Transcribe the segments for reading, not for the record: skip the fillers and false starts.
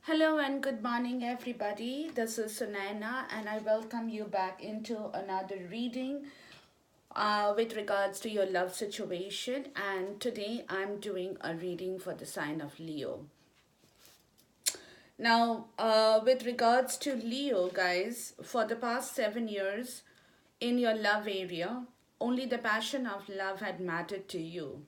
Hello and good morning, everybody. This is Sunaina, and I welcome you back into another reading with regards to your love situation. And today I'm doing a reading for the sign of Leo. Now, with regards to Leo, guys, for the past 7 years in your love area, only the passion of love had mattered to you.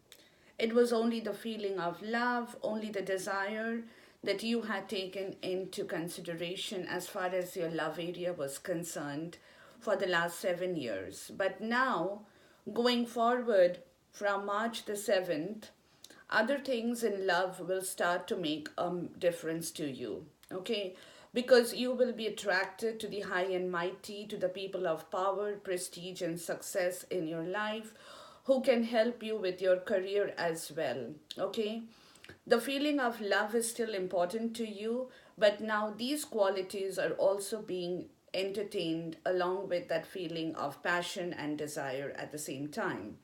It was only the feeling of love, only the desire that you had taken into consideration as far as your love area was concerned for the last 7 years. But now, going forward from March the 7th, other things in love will start to make a difference to you. Okay, because you will be attracted to the high and mighty, to the people of power, prestige, and success in your life who can help you with your career as well. Okay, the feeling of love is still important to you, but now these qualities are also being entertained along with that feeling of passion and desire at the same time.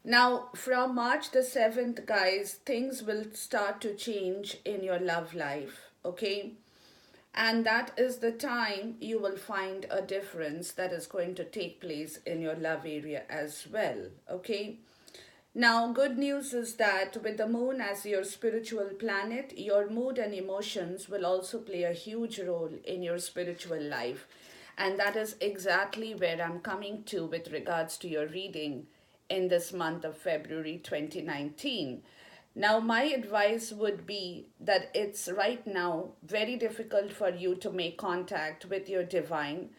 Now, from March the 7th, guys, things will start to change in your love life, okay? And that is the time you will find a difference that is going to take place in your love area as well, okay? Now, good news is that with the moon as your spiritual planet, your mood and emotions will also play a huge role in your spiritual life. And that is exactly where I'm coming to with regards to your reading in this month of February 2019. Now, my advice would be that it's right now very difficult for you to make contact with your divine,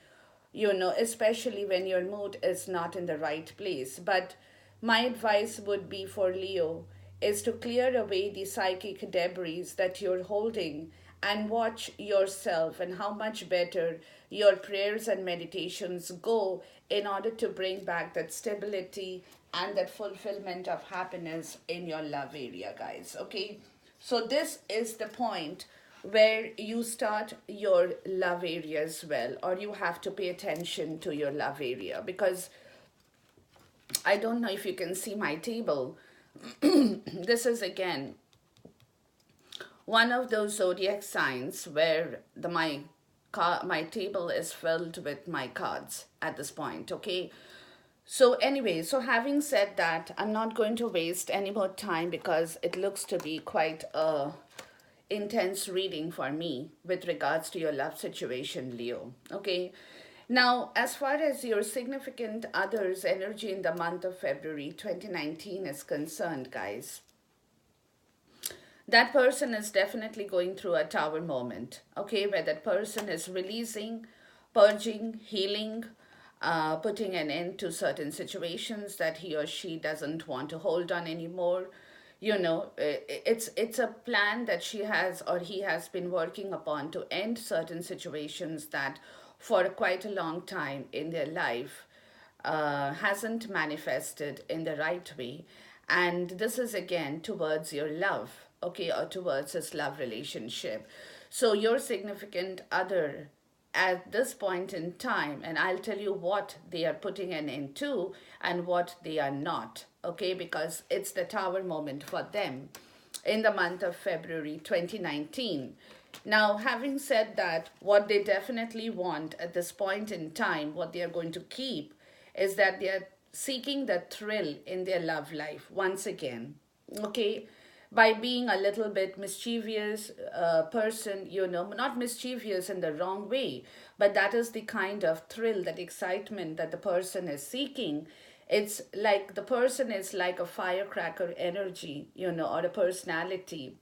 especially when your mood is not in the right place. But my advice would be for Leo is to clear away the psychic debris that you're holding and watch yourself and how much better your prayers and meditations go in order to bring back that stability and that fulfillment of happiness in your love area, guys. Okay, so this is the point where you start your love area as well, or you have to pay attention to your love area because I don't know if you can see my table. This is again one of those zodiac signs where my table is filled with my cards at this point. Okay, so anyway, so having said that, I'm not going to waste any more time because it looks to be quite a intense reading for me with regards to your love situation, Leo. Okay. Now, as far as your significant other's energy in the month of February 2019 is concerned, guys, that person is definitely going through a tower moment, okay, where that person is releasing, purging, healing, putting an end to certain situations that he or she doesn't want to hold on anymore. It's a plan that she has or he has been working upon to end certain situations that for quite a long time in their life hasn't manifested in the right way. And this is again towards your love, okay, or towards this love relationship. So, your significant other at this point in time, and I'll tell you what they are putting an end to and what they are not, okay, because it's the tower moment for them in the month of February 2019. Now, having said that, what they definitely want at this point in time, what they are going to keep, is that they are seeking the thrill in their love life once again. Okay, by being a little bit mischievous person, not mischievous in the wrong way, but that is the kind of thrill, that excitement that the person is seeking. It's like the person is like a firecracker energy, or a personality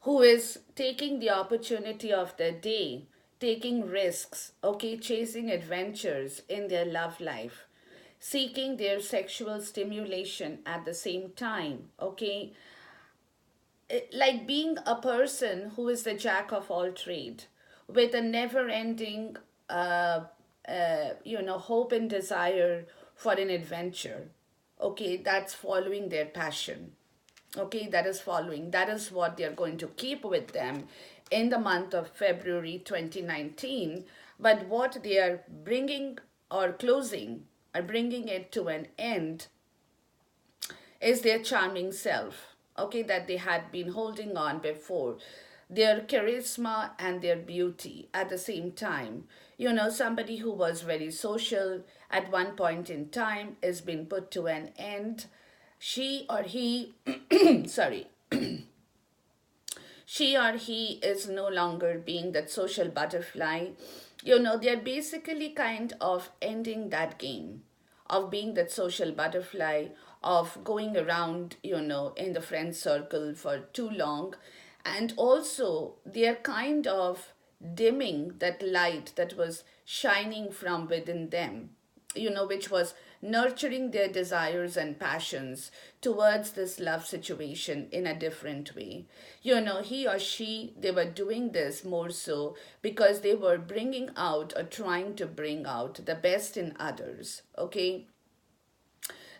who is taking the opportunity of their day, taking risks, okay, chasing adventures in their love life, seeking their sexual stimulation at the same time, okay, like being a person who is the jack of all trade with a never ending hope and desire for an adventure, okay, that's following their passion, okay, that is what they're going to keep with them in the month of February 2019. But what they are bringing or closing or bringing it to an end is their charming self, okay, that they had been holding on before. Their charisma and their beauty at the same time. Somebody who was very social at one point in time is being put to an end. She or he, sorry, she or he is no longer being that social butterfly. They're basically kind of ending that game of being that social butterfly, of going around, in the friend circle for too long. And also, they're kind of dimming that light that was shining from within them, which was nurturing their desires and passions towards this love situation in a different way. He or she, they were doing this more so because they were bringing out or trying to bring out the best in others, okay?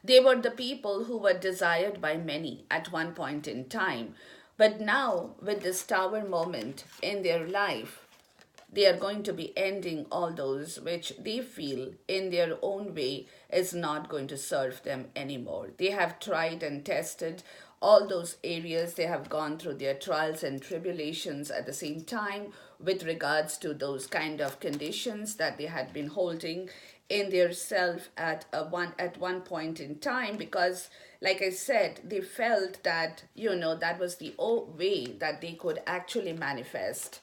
They were the people who were desired by many at one point in time. But now, with this tower moment in their life, they are going to be ending all those which they feel in their own way is not going to serve them anymore. They have tried and tested all those areas. They have gone through their trials and tribulations at the same time with regards to those kind of conditions that they had been holding in their self at one point in time, because like I said, they felt that that was the way that they could actually manifest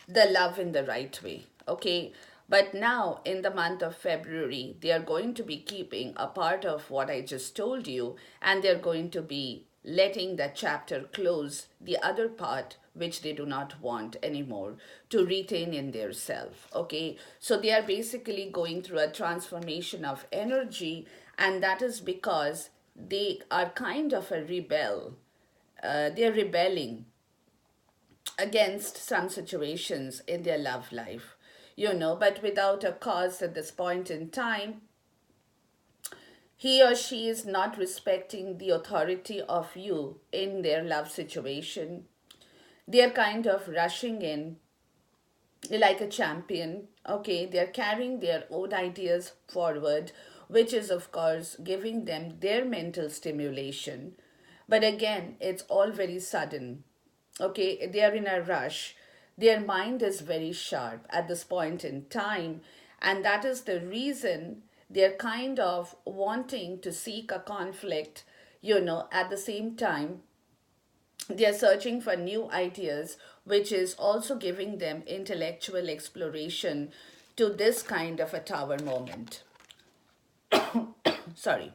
the love in the right way. Okay. But now, in the month of February, they are going to be keeping a part of what I just told you, and they're going to be letting that chapter close, the other part which they do not want anymore to retain in their self. Okay. So they are basically going through a transformation of energy, and that is because they are kind of a rebel. They're rebelling against some situations in their love life, but without a cause at this point in time. He or she is not respecting the authority of you in their love situation. They're kind of rushing in like a champion. Okay, they're carrying their own ideas forward, which is, of course, giving them their mental stimulation. But again, it's all very sudden. Okay, they are in a rush. Their mind is very sharp at this point in time, and that is the reason they're kind of wanting to seek a conflict, at the same time they are searching for new ideas, which is also giving them intellectual exploration to this kind of a tower moment. Sorry.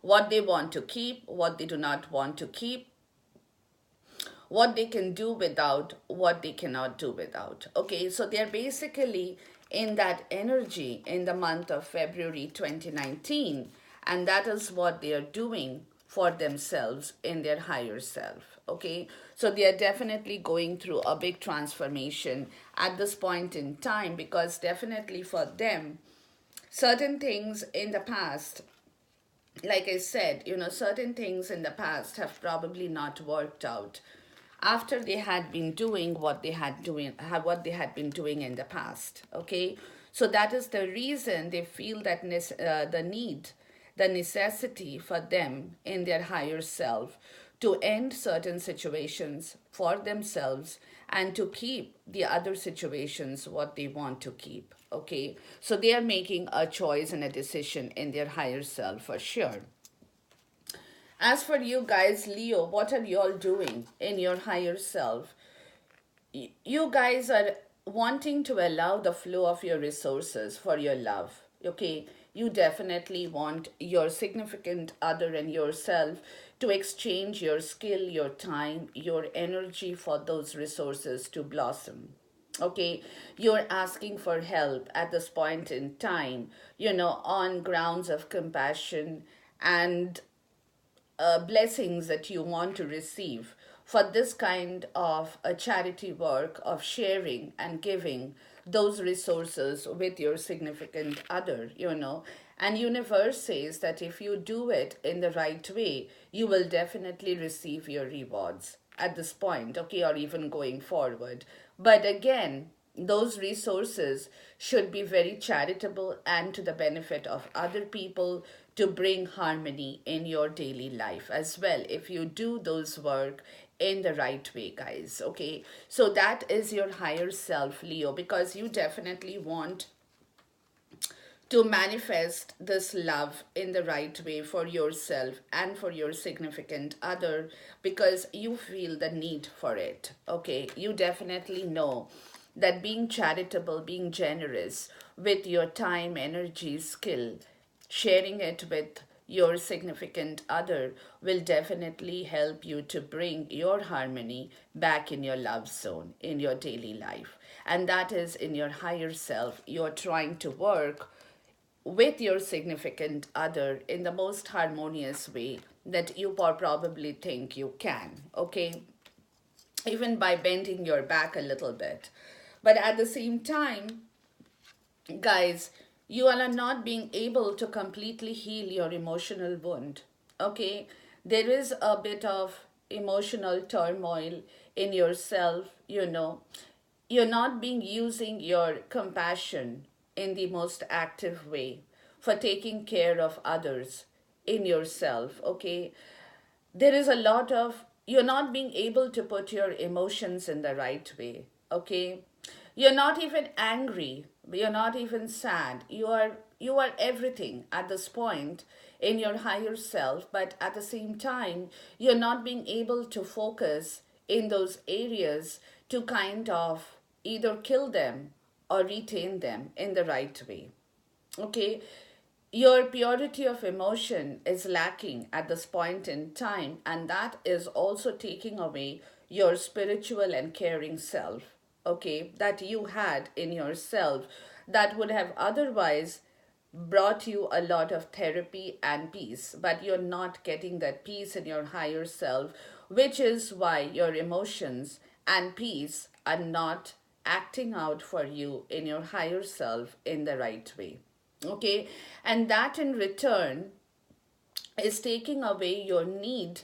What they want to keep, what they do not want to keep, what they can do without, what they cannot do without. Okay, so they're basically in that energy in the month of February 2019, and that is what they are doing for themselves in their higher self. Okay, so they are definitely going through a big transformation at this point in time, because definitely for them, certain things in the past, like I said, certain things in the past have probably not worked out after they had been doing what they had been doing in the past. Okay, so that is the reason they feel that the need, the necessity for them in their higher self to end certain situations for themselves and to keep the other situations what they want to keep. Okay, so they are making a choice and a decision in their higher self for sure. As for you guys, Leo, what are you all doing in your higher self? You guys are wanting to allow the flow of your resources for your love. Okay, you definitely want your significant other and yourself to exchange your skill, your time, your energy for those resources to blossom. Okay, you're asking for help at this point in time, on grounds of compassion and blessings that you want to receive for this kind of a charity work of sharing and giving those resources with your significant other. And universe says that if you do it in the right way, you will definitely receive your rewards at this point, okay, or even going forward. But again, those resources should be very charitable and to the benefit of other people, to bring harmony in your daily life as well, if you do those work in the right way, guys. Okay, so that is your higher self, Leo, because you definitely want to manifest this love in the right way for yourself and for your significant other, because you feel the need for it. Okay, you definitely know that being charitable, being generous with your time, energy, skill, sharing it with your significant other will definitely help you to bring your harmony back in your love zone in your daily life. And that is in your higher self. You're trying to work with your significant other in the most harmonious way that you probably think you can. Okay, even by bending your back a little bit. But at the same time, guys, you are not being able to completely heal your emotional wound. Okay, there is a bit of emotional turmoil in yourself, you're not being using your compassion in the most active way for taking care of others in yourself. Okay, there is a lot of, you're not being able to put your emotions in the right way. Okay, you're not even angry, you're not even sad, you are everything at this point in your higher self, but at the same time you're not being able to focus in those areas to kind of either kill them or retain them in the right way. Okay, your purity of emotion is lacking at this point in time, and that is also taking away your spiritual and caring self, okay, that you had in yourself, that would have otherwise brought you a lot of therapy and peace, but you're not getting that peace in your higher self, which is why your emotions and peace are not acting out for you in your higher self in the right way. Okay, and that in return is taking away your need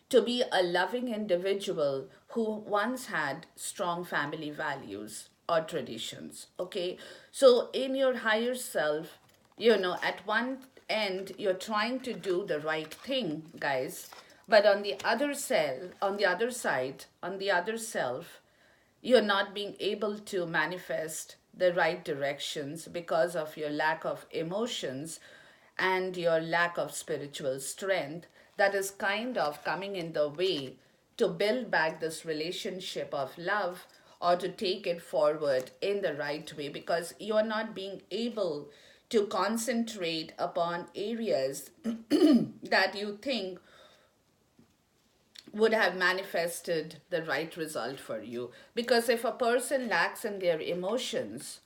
to be a loving individual who once had strong family values or traditions. Okay, so in your higher self, at one end you're trying to do the right thing, guys, but on the other side, on the other self, you're not being able to manifest the right directions because of your lack of emotions and your lack of spiritual strength, that is kind of coming in the way to build back this relationship of love or to take it forward in the right way, because you're not being able to concentrate upon areas that you think would have manifested the right result for you. Because if a person lacks in their emotions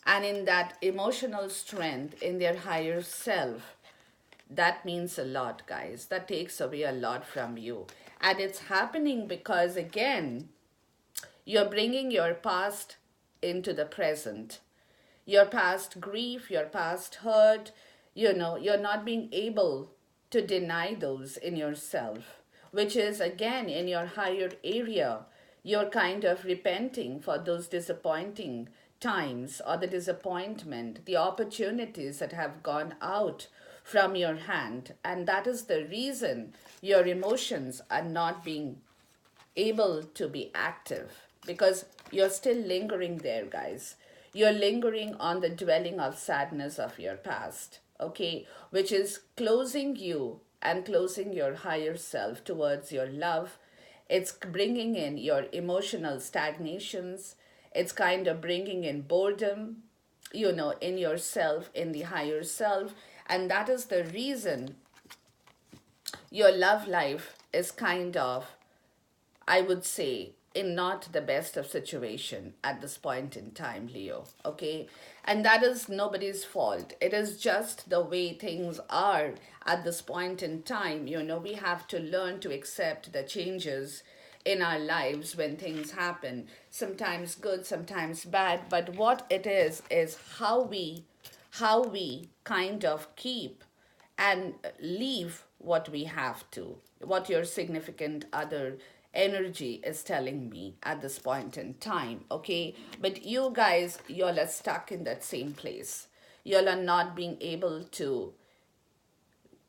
and in that emotional strength in their higher self, that means a lot, guys. That takes away a lot from you. And it's happening because, again, you're bringing your past into the present. Your past grief, your past hurt, you're not being able to deny those in yourself, which is again in your higher area. You're kind of repenting for those disappointing times or the disappointment, the opportunities that have gone out from your hand. And that is the reason your emotions are not being able to be active, because you're still lingering there, guys. You're lingering on the dwelling of sadness of your past, okay, which is closing you and closing your higher self towards your love. It's bringing in your emotional stagnations. It's kind of bringing in boredom, in yourself, in the higher self. And that is the reason your love life is kind of, I would say, in not the best of situation at this point in time, Leo. Okay, and that is nobody's fault. It is just the way things are at this point in time. We have to learn to accept the changes in our lives when things happen. Sometimes good, sometimes bad. But what it is how we kind of keep and leave what we have to, what your significant other energy is telling me at this point in time. Okay, but you guys, y'all are stuck in that same place. Y'all are not being able to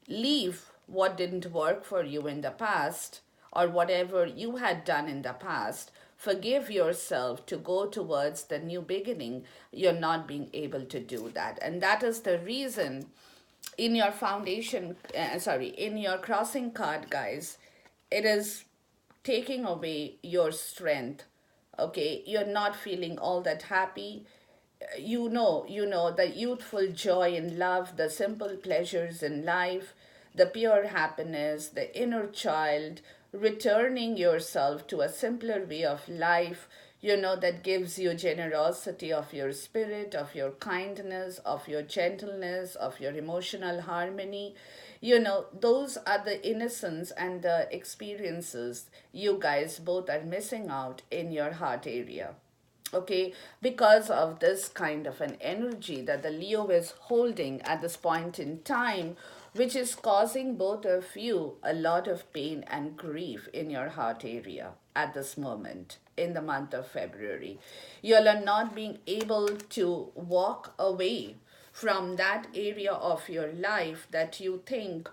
Leave what didn't work for you in the past or whatever you had done in the past. Forgive yourself to go towards the new beginning. You're not being able to do that. And that is the reason in your in your crossing card, guys, it is taking away your strength. Okay, you're not feeling all that happy. You know the youthful joy in love, the simple pleasures in life, the pure happiness, the inner child, returning yourself to a simpler way of life, that gives you generosity of your spirit, of your kindness, of your gentleness, of your emotional harmony. Those are the innocence and the experiences you guys both are missing out in your heart area. Okay, because of this kind of an energy that the Leo is holding at this point in time, which is causing both of you a lot of pain and grief in your heart area at this moment in the month of February. You are not being able to walk away from that area of your life that you think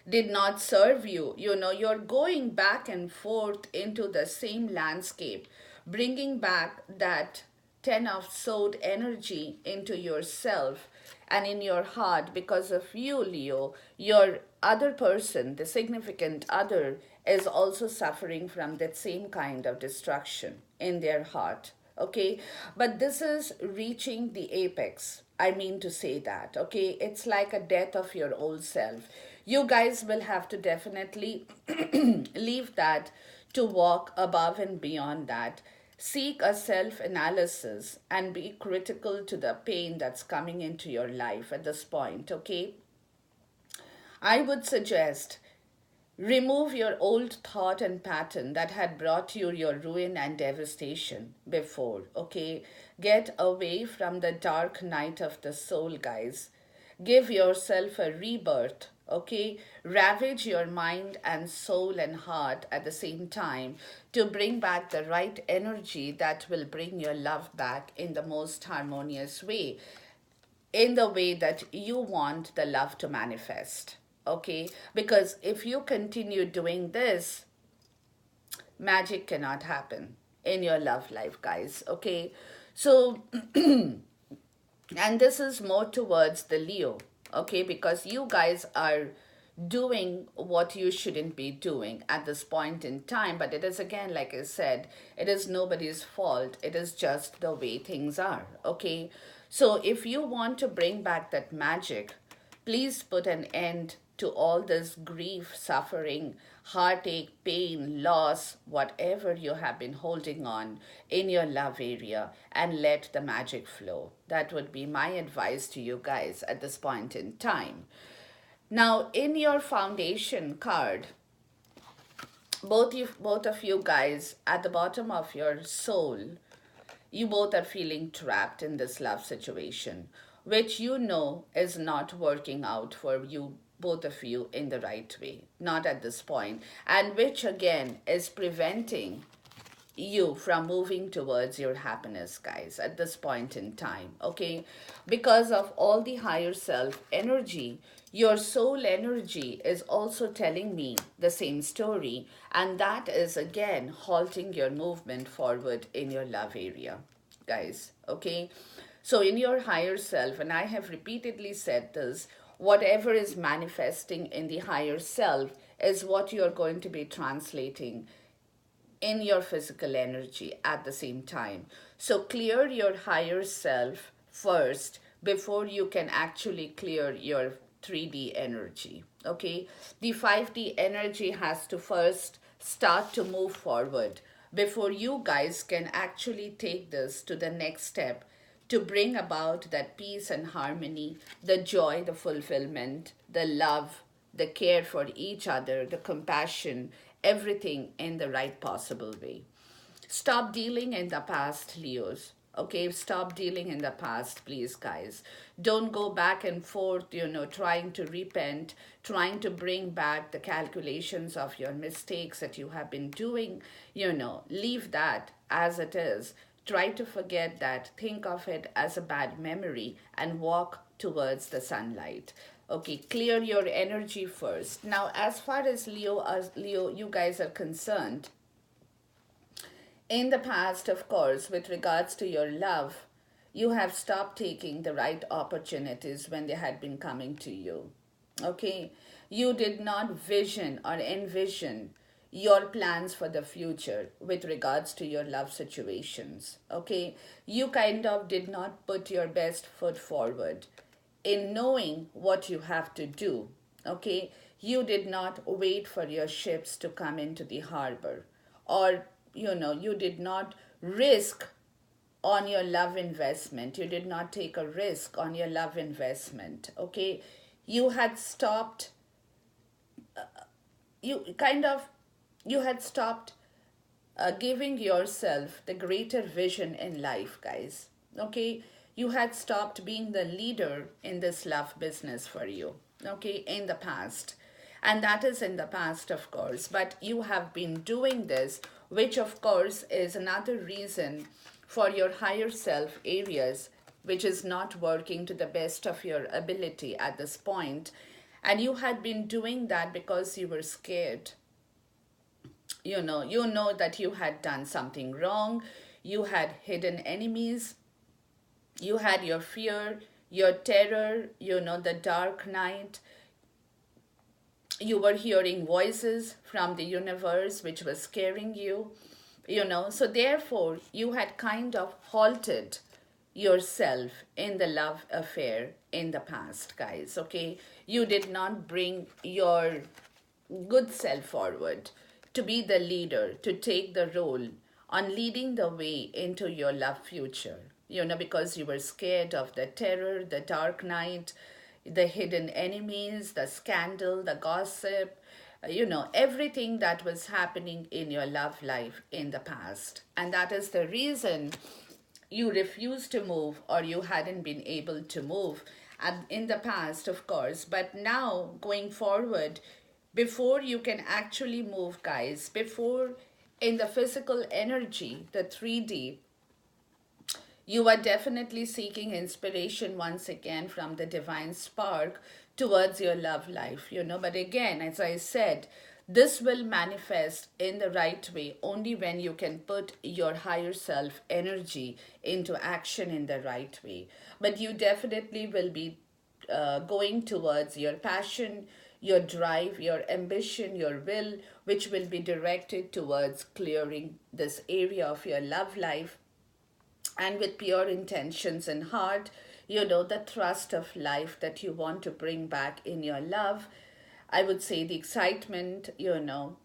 did not serve you. You're going back and forth into the same landscape, bringing back that 10 of sword energy into yourself and in your heart. Because of you, Leo, your other person, the significant other, is also suffering from that same kind of destruction in their heart. Okay, but this is reaching the apex. I mean to say that. Okay, it's like a death of your old self. You guys will have to definitely leave that to walk above and beyond that. Seek a self analysis and be critical to the pain that's coming into your life at this point. Okay, I would suggest remove your old thought and pattern that had brought you your ruin and devastation before, okay? Get away from the dark night of the soul, guys. Give yourself a rebirth, okay? Ravage your mind and soul and heart at the same time to bring back the right energy that will bring your love back in the most harmonious way, in the way that you want the love to manifest. Okay? Because if you continue doing this, magic cannot happen in your love life, guys. Okay? So, and this is more towards the Leo. Okay? Because you guys are doing what you shouldn't be doing at this point in time. But it is, again, like I said, it is nobody's fault. It is just the way things are. Okay? So if you want to bring back that magic, please put an end to all this grief, suffering, heartache, pain, loss, whatever you have been holding on in your love area, and let the magic flow. That would be my advice to you guys at this point in time. Now, in your foundation card, both of you guys, at the bottom of your soul, you both are feeling trapped in this love situation, which you know is not working out for you, both of you, in the right way, not at this point, and which again is preventing you from moving towards your happiness, guys, at this point in time. Okay, because of all the higher self energy, your soul energy is also telling me the same story, and that is again halting your movement forward in your love area, guys. Okay, so in your higher self, and I have repeatedly said this, whatever is manifesting in the higher self is what you're going to be translating in your physical energy at the same time. So clear your higher self first before you can actually clear your 3D energy. Okay? The 5D energy has to first start to move forward before you guys can actually take this to the next step to bring about that peace and harmony, the joy, the fulfillment, the love, the care for each other, the compassion, everything in the right possible way. Stop dealing in the past, Leos. Okay, stop dealing in the past, please, guys. Don't go back and forth, trying to repent, trying to bring back the calculations of your mistakes that you have been doing. Leave that as it is. Try to forget that, think of it as a bad memory, and walk towards the sunlight. Okay, clear your energy first. Now, as far as Leo, you guys are concerned, in the past, of course, with regards to your love, you have stopped taking the right opportunities when they had been coming to you. Okay? You did not vision or envision your plans for the future with regards to your love situations. Okay? You kind of did not put your best foot forward in knowing what you have to do. Okay? You did not wait for your ships to come into the harbor, or you did not risk on your love investment. You did not take a risk on your love investment. Okay? You had stopped, you kind of you had stopped giving yourself the greater vision in life, guys. Okay? You had stopped being the leader in this love business for you, okay, in the past. And that is in the past, of course. But you have been doing this, which, of course, is another reason for your higher self areas, which is not working to the best of your ability at this point. And you had been doing that because you were scared. You know that you had done something wrong, you had hidden enemies, you had your fear, your terror, the dark night. You were hearing voices from the universe which was scaring you. So therefore you had kind of halted yourself in the love affair in the past, guys. Okay, you did not bring your good self forward to be the leader, to take the role on leading the way into your love future, because you were scared of the terror, the dark night, the hidden enemies, the scandal, the gossip, everything that was happening in your love life in the past. And that is the reason you refused to move, or you hadn't been able to move in the past, of course. But now, going forward, before you can actually move, guys, before in the physical energy, the 3D, you are definitely seeking inspiration once again from the divine spark towards your love life, But again, as I said, this will manifest in the right way only when you can put your higher self energy into action in the right way. But you definitely will be going towards your passion, your drive, your ambition, your will, which will be directed towards clearing this area of your love life, and with pure intentions in heart, the thrust of life that you want to bring back in your love. I would say the excitement,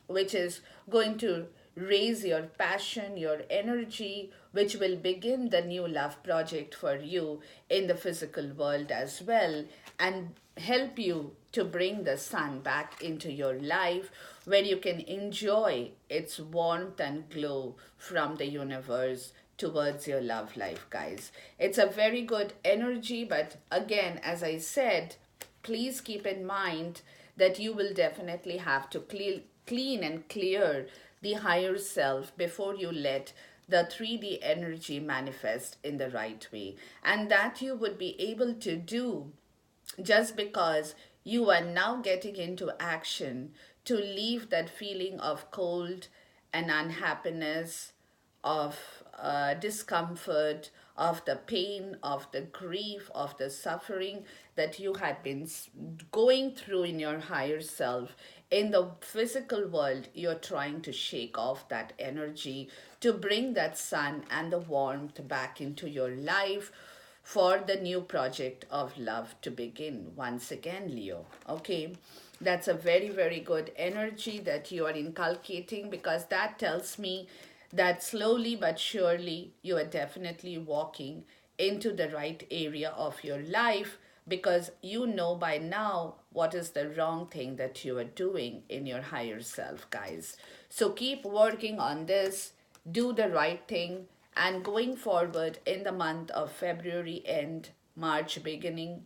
which is going to raise your passion, your energy, which will begin the new love project for you in the physical world as well, and help you to bring the sun back into your life, where you can enjoy its warmth and glow from the universe towards your love life, guys. It's a very good energy, but again, as I said, please keep in mind that you will definitely have to clean and clear the higher self before you let the 3D energy manifest in the right way. And that you would be able to do just because you are now getting into action to leave that feeling of cold and unhappiness, of discomfort, of the pain, of the grief, of the suffering that you had been going through in your higher self. In the physical world, you're trying to shake off that energy to bring that sun and the warmth back into your life for the new project of love to begin once again, Leo. Okay, that's a very, very good energy that you are inculcating, because that tells me that slowly but surely you are definitely walking into the right area of your life, because you know by now what is the wrong thing that you are doing in your higher self, guys. So keep working on this, do the right thing, and going forward in the month of February end, March beginning,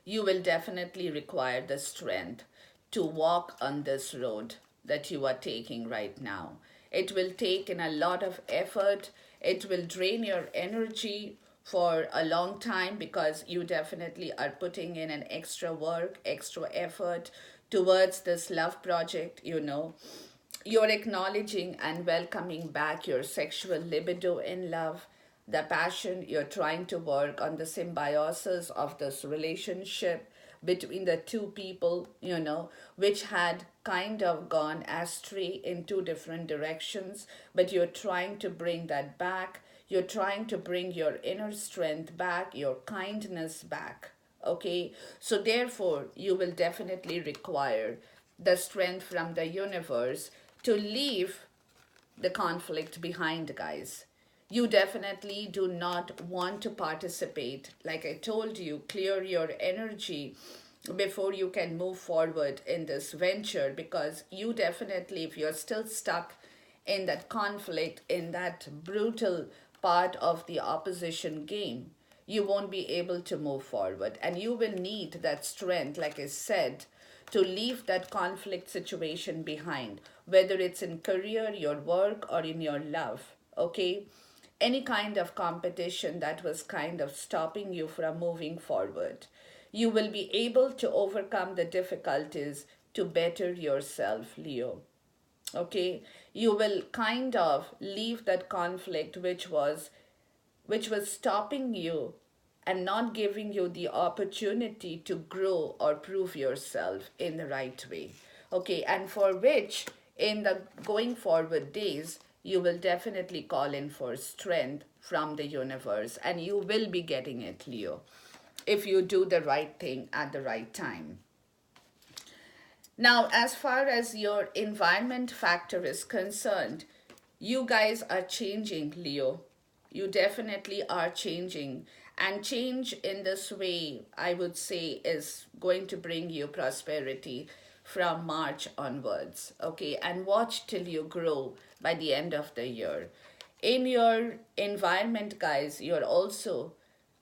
you will definitely require the strength to walk on this road that you are taking right now. It will take in a lot of effort, it will drain your energy for a long time, because you definitely are putting in an extra work, extra effort towards this love project, You're acknowledging and welcoming back your sexual libido in love, the passion. You're trying to work on the symbiosis of this relationship between the two people, which had kind of gone astray in two different directions, but you're trying to bring that back. You're trying to bring your inner strength back, your kindness back. Okay, so therefore, you will definitely require the strength from the universe to leave the conflict behind, guys. You definitely do not want to participate. Like I told you, clear your energy before you can move forward in this venture, because you definitely, if you're still stuck in that conflict, in that brutal part of the opposition game, you won't be able to move forward. And you will need that strength, like I said, to leave that conflict situation behind, whether it's in career, your work, or in your love. Okay? Any kind of competition that was kind of stopping you from moving forward. You will be able to overcome the difficulties to better yourself, Leo. Okay, you will kind of leave that conflict which was stopping you and not giving you the opportunity to grow or prove yourself in the right way. Okay, and for which in the going forward days, you will definitely call in for strength from the universe, and you will be getting it, Leo, if you do the right thing at the right time. Now, as far as your environment factor is concerned, you guys are changing, Leo. You definitely are changing. And change in this way, I would say, is going to bring you prosperity from March onwards. Okay, and watch till you grow by the end of the year. In your environment, guys, you're also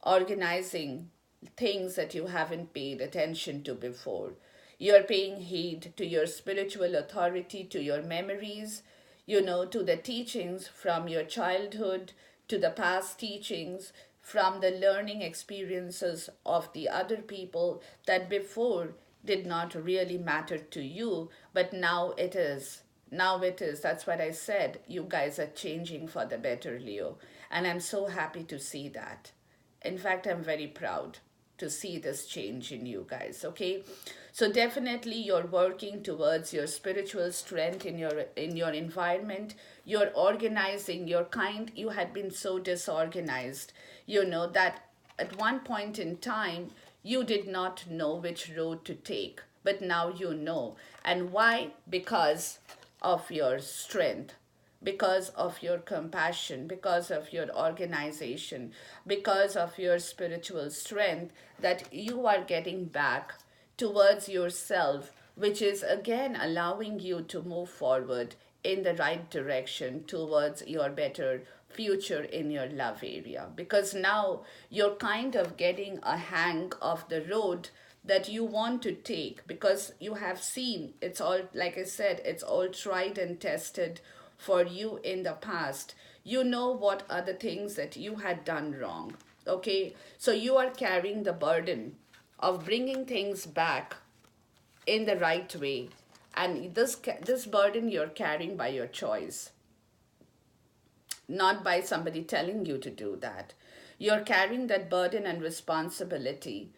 organizing things that you haven't paid attention to before. You're paying heed to your spiritual authority, to your memories, to the teachings from your childhood, to the past teachings, from the learning experiences of the other people that before did not really matter to you, but now it is. Now it is. That's what I said. You guys are changing for the better, Leo. And I'm so happy to see that. In fact, I'm very proud to see this change in you guys, okay? So definitely you're working towards your spiritual strength in your environment. You're organizing, you had been so disorganized, that at one point in time you did not know which road to take, but now you know. And why? Because of your strength, because of your compassion, because of your organization, because of your spiritual strength, that you are getting back towards yourself, which is again allowing you to move forward in the right direction towards your better future in your love area. Because now you're kind of getting a hang of the road that you want to take, because you have seen it's all, like I said, it's all tried and tested for you in the past. You know what are the things that you had done wrong. Okay, so you are carrying the burden of bringing things back in the right way, and this burden you're carrying by your choice, not by somebody telling you to do that. You're carrying that burden and responsibility,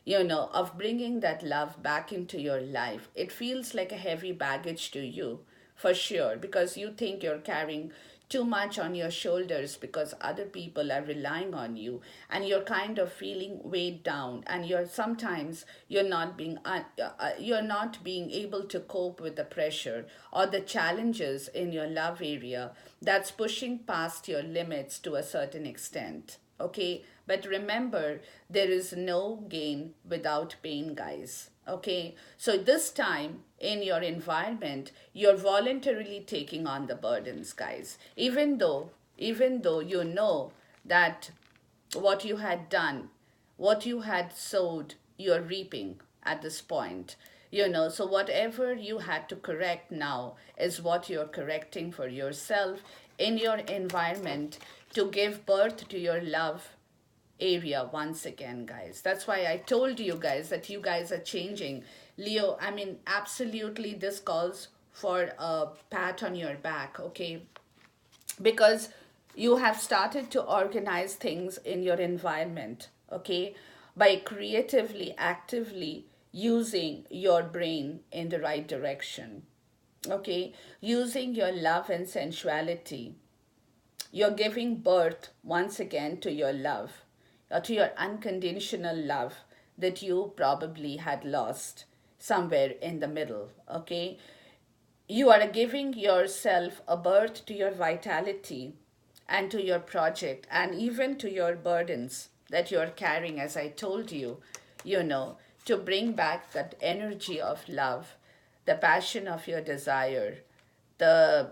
of bringing that love back into your life. It feels like a heavy baggage to you, for sure, because you think you're carrying too much on your shoulders because other people are relying on you, and you're kind of feeling weighed down, and you're not being able to cope with the pressure or the challenges in your love area that's pushing past your limits to a certain extent. Okay, but remember, there is no gain without pain, guys. Okay, so this time in your environment, you're voluntarily taking on the burdens, guys, even though you know that what you had done, what you had sowed, you're reaping at this point. So whatever you had to correct now is what you're correcting for yourself in your environment, to give birth to your love area once again, guys. That's why I told you guys that you guys are changing. Leo, I mean, absolutely, this calls for a pat on your back, okay? Because you have started to organize things in your environment, okay, by creatively, actively using your brain in the right direction, okay, using your love and sensuality. You're giving birth once again to your love, to your unconditional love that you probably had lost somewhere in the middle, okay? You are giving yourself a birth to your vitality and to your project and even to your burdens that you're carrying, as I told you, to bring back that energy of love, the passion of your desire, the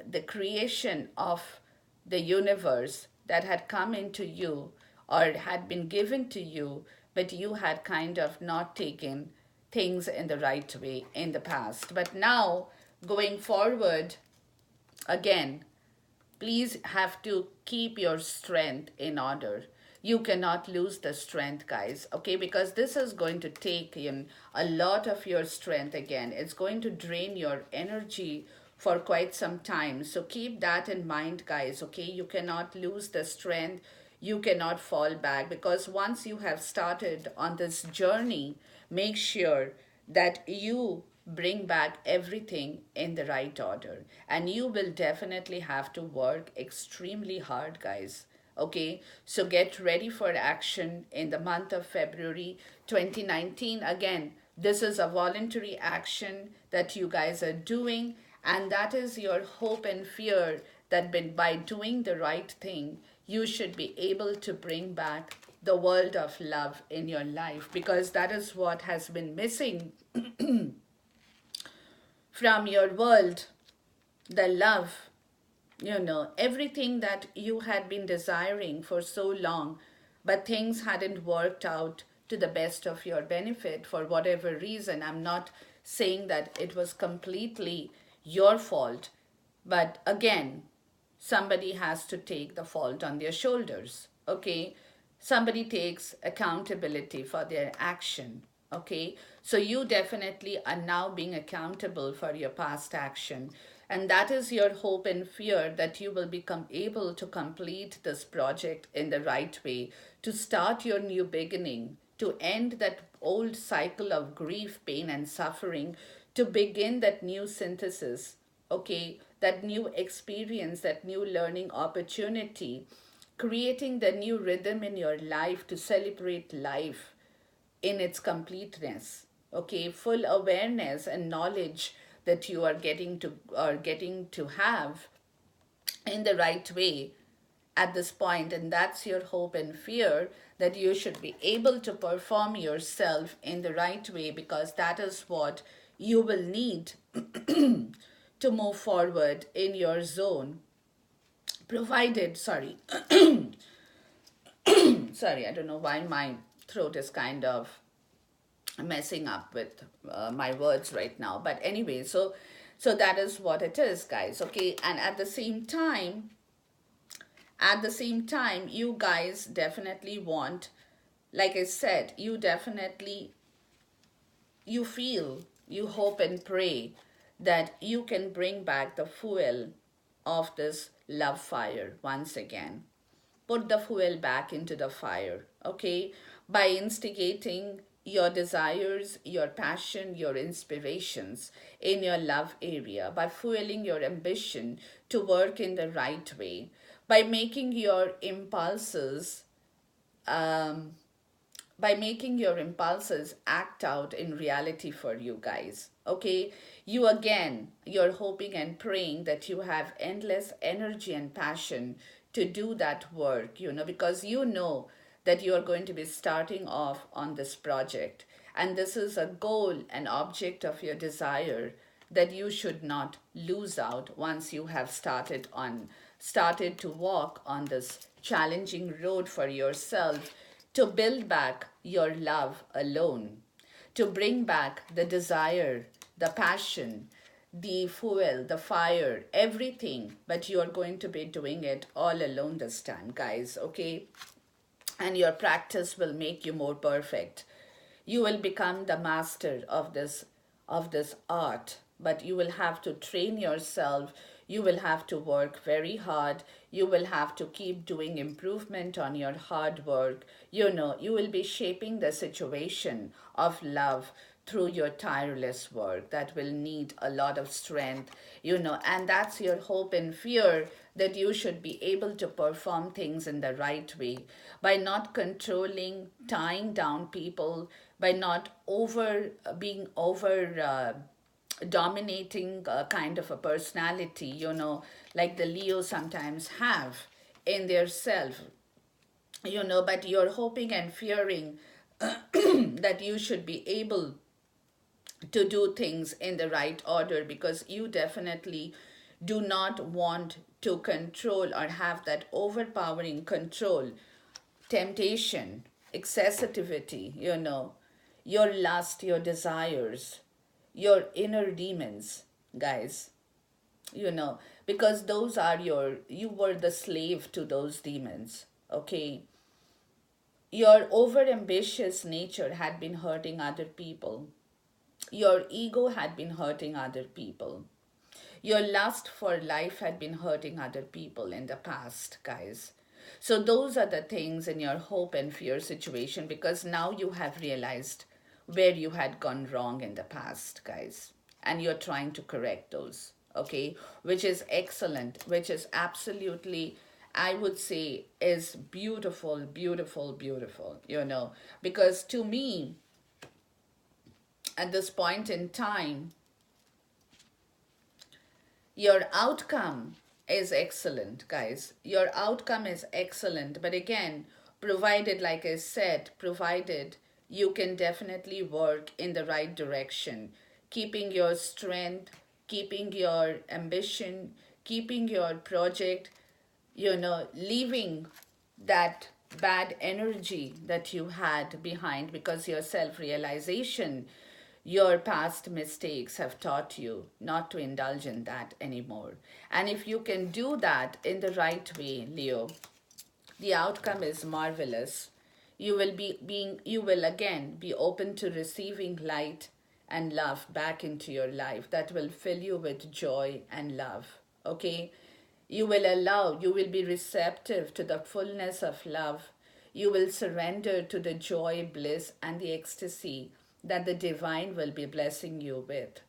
the creation of the universe that had come into you or had been given to you, but you had kind of not taken things in the right way in the past. But now, going forward, again, please have to keep your strength in order. You cannot lose the strength, guys, okay? Because this is going to take in a lot of your strength again. It's going to drain your energy for quite some time. So keep that in mind, guys, okay? You cannot lose the strength. You cannot fall back because once you have started on this journey, make sure that you bring back everything in the right order. And you will definitely have to work extremely hard, guys. Okay, so get ready for action in the month of February 2019. Again, this is a voluntary action that you guys are doing, and that is your hope and fear that by doing the right thing, you should be able to bring back the world of love in your life because that is what has been missing from your world, the love, everything that you had been desiring for so long, but things hadn't worked out to the best of your benefit for whatever reason. I'm not saying that it was completely your fault, but again, somebody has to take the fault on their shoulders, okay? Somebody takes accountability for their action, okay? So you definitely are now being accountable for your past action. And that is your hope and fear that you will become able to complete this project in the right way, to start your new beginning, to end that old cycle of grief, pain, and suffering, to begin that new synthesis, okay, that new experience, that new learning opportunity, creating the new rhythm in your life to celebrate life in its completeness, okay, full awareness and knowledge that you are getting to have in the right way at this point. And that's your hope and fear, that you should be able to perform yourself in the right way because that is what you will need to move forward in your zone, provided, sorry, sorry, I don't know why my throat is kind of messing up with my words right now, but anyway, so that is what it is, guys, okay? And at the same time you guys definitely want, like I said, you feel, you hope and pray that you can bring back the fuel of this love fire once again. Put the fuel back into the fire, okay? By instigating your desires, your passion, your inspirations in your love area, by fueling your ambition to work in the right way, by making your impulses um, act out in reality for you guys, okay? You're hoping and praying that you have endless energy and passion to do that work, because you know that you are going to be starting off on this project, and this is a goal, an object of your desire that you should not lose out once you have started to walk on this challenging road for yourself, to build back your love alone, to bring back the desire, the passion, the fuel, the fire, everything, but you are going to be doing it all alone this time, guys, okay? and your practice will make you more perfect. You will become the master of this art, but you will have to train yourself. You will have to work very hard. You will have to keep doing improvement on your hard work. You will be shaping the situation of love through your tireless work that will need a lot of strength, and that's your hope and fear, that you should be able to perform things in the right way by not controlling, tying down people, by not being over dominating kind of a personality, like the Leo sometimes have in their self, but you're hoping and fearing that you should be able to do things in the right order, because you definitely do not want to control or have that overpowering control, temptation, excessivity, your lust, your desires, your inner demons, guys, because those are you were the slave to those demons, okay? Your overambitious nature had been hurting other people. Your ego had been hurting other people. Your lust for life had been hurting other people in the past, guys. So, those are the things in your hope and fear situation, because now you have realized where you had gone wrong in the past, guys. And you're trying to correct those, okay? Which is excellent, which is absolutely, I would say, is beautiful, beautiful, beautiful, because to me, at this point in time, your outcome is excellent, guys. Your outcome is excellent. But again, provided, like I said, provided you can definitely work in the right direction, keeping your strength, keeping your ambition, keeping your project, leaving that bad energy that you had behind, because your self realization, your past mistakes have taught you not to indulge in that anymore. And if you can do that in the right way, Leo, the outcome is marvelous. You will again be open to receiving light and love back into your life that will fill you with joy and love. Okay? You will be receptive to the fullness of love. You will surrender to the joy, bliss, and the ecstasy that the divine will be blessing you with.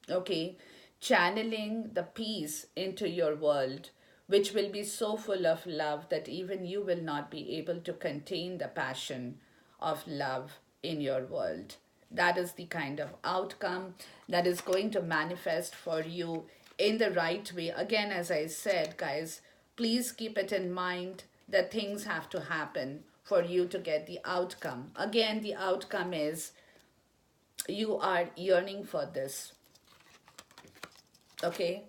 Okay? Channeling the peace into your world, which will be so full of love that even you will not be able to contain the passion of love in your world. That is the kind of outcome that is going to manifest for you in the right way. Again, as I said, guys, please keep it in mind that things have to happen for you to get the outcome. Again, the outcome is you are yearning for this, okay?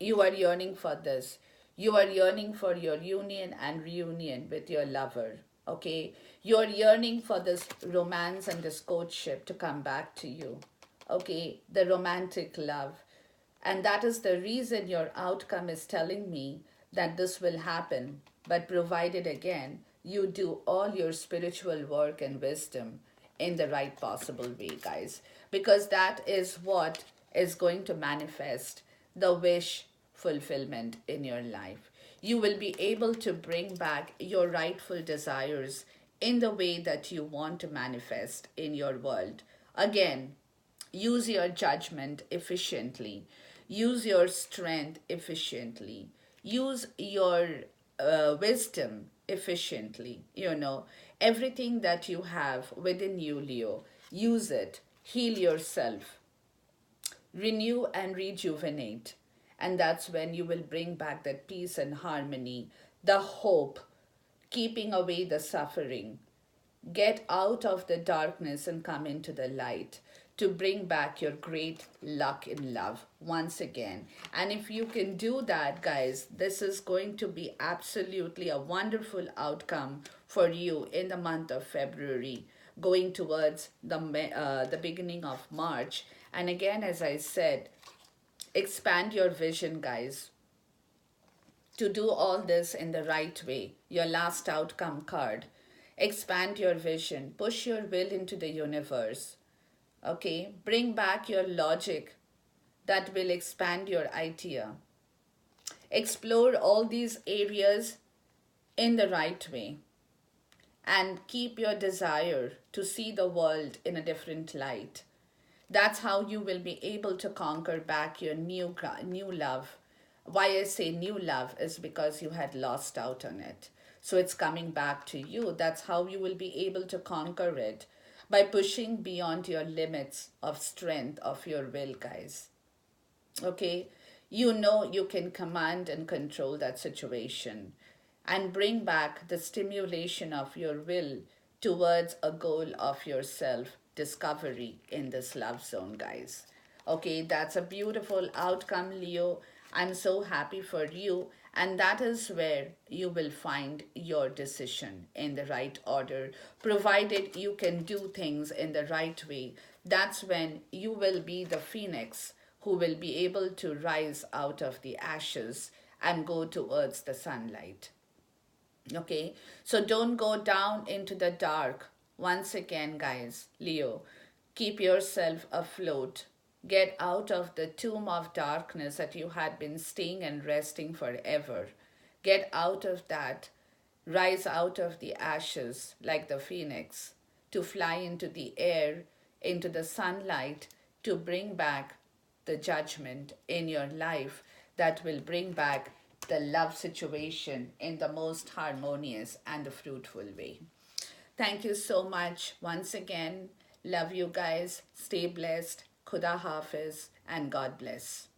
You are yearning for this. You are yearning for your union and reunion with your lover, okay? You are yearning for this romance and this courtship to come back to you, okay? The romantic love. And that is the reason your outcome is telling me that this will happen, but provided again, you do all your spiritual work and wisdom in the right possible way, guys, because that is what is going to manifest the wish fulfillment in your life. You will be able to bring back your rightful desires in the way that you want to manifest in your world. Again, use your judgment efficiently, use your strength efficiently, use your wisdom efficiently. Everything that you have within you, Leo, use it, heal yourself, renew and rejuvenate. And that's when you will bring back that peace and harmony, the hope, keeping away the suffering. Get out of the darkness and come into the light to bring back your great luck in love once again. And if you can do that, guys, this is going to be absolutely a wonderful outcome for you in the month of February, going towards the beginning of March. And again, as I said, expand your vision, guys, to do all this in the right way. Your last outcome card. Expand your vision, push your will into the universe. Okay, bring back your logic that will expand your idea. Explore all these areas in the right way and keep your desire to see the world in a different light. That's how you will be able to conquer back your new love. Why I say new love is because you had lost out on it. So it's coming back to you. That's how you will be able to conquer it, by pushing beyond your limits of strength of your will, guys. Okay, you know you can command and control that situation and bring back the stimulation of your will towards a goal of your self discovery in this love zone, guys. Okay, that's a beautiful outcome, Leo. I'm so happy for you, and that is where you will find your decision in the right order, provided you can do things in the right way. That's when you will be the phoenix who will be able to rise out of the ashes and go towards the sunlight. Okay, so don't go down into the dark. Once again, guys, Leo, keep yourself afloat. Get out of the tomb of darkness that you had been staying and resting forever. Get out of that. Rise out of the ashes like the phoenix to fly into the air, into the sunlight, to bring back the judgment in your life that will bring back the love situation in the most harmonious and the fruitful way. Thank you so much once again. Love you guys. Stay blessed. Khuda Hafiz and God bless.